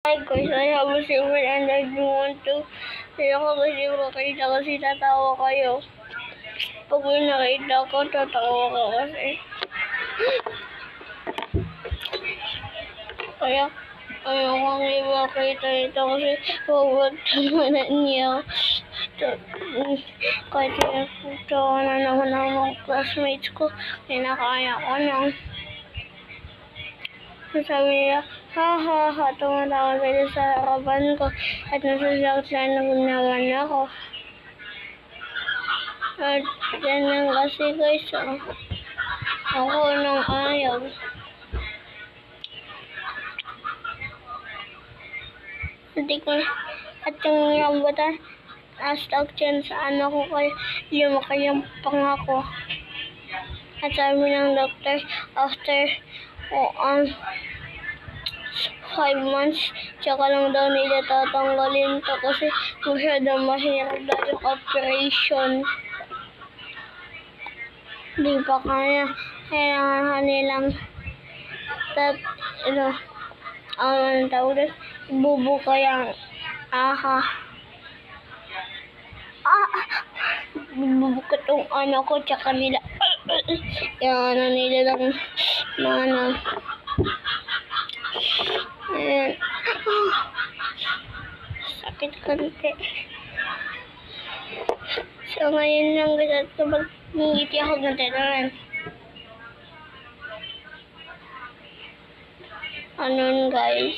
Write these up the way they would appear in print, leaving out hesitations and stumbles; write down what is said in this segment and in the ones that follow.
Hi guys, I have a secret and I do want to share ko kasi makita kasi tatawa kayo. Pag may nakita ko, tatawa ka kasi. Kaya, ayokong ipakita ito kasi huwag tamanan niyo. Kahit pinagputawa na naman ang mga classmates ko, kinakaya ko nang. Sabi niya, ha, tumatawa sila sa harapan ko at nasasaktan naman ako. At yan lang kasi guys, ako nang ayaw. Hindi ko, at yung rambutan, na-stuck dyan sa ano ko kaya lumaki yung pangako. At sabi ng doctor, after 5 months, tsaka lang daw nila tatanggalin to kasi masyadong mahirap daw yung operation. Di pa kaya, kailangan nilang ibubuka yung ibubuka tong ano ko, tsaka nila yung ano nila lang ayan. Sakit konti. So ngayon lang guys, kapag ngiti ako natiraran. Anon guys.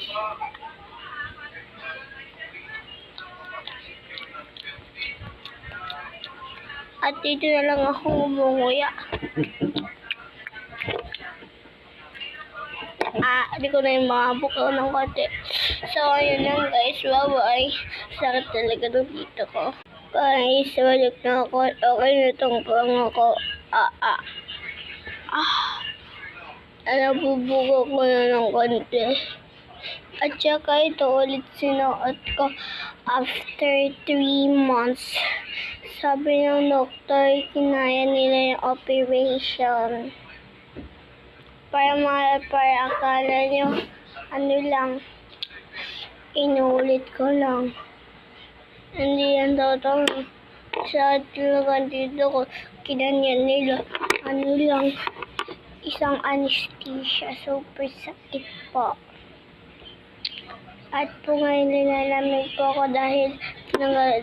At dito na lang ako umunguya. Hindi ko na yung makabukaw ng konti. So, ayun lang guys. Bye-bye. Sakit talaga ng dito ko. Guys, balik na ako. Okay na itong pangako. Nabubugo ko na ng konti. At saka ito ulit sinuot ko after 3 months. Sabi ng doktor, kinaya nila yung operation. Para akala nyo, ano lang, inulit ko lang. Hindi yan totoo. Sa talagang dito ko, kinanyan nila, ano lang, isang anesthesia, super sakit po. At po ngayon nilalamig po ako dahil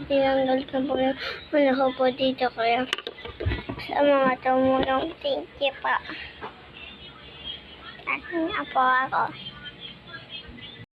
tinanggal ko po yung ko po dito. Kaya sa mga tumulong, thank you po. At nga po ako.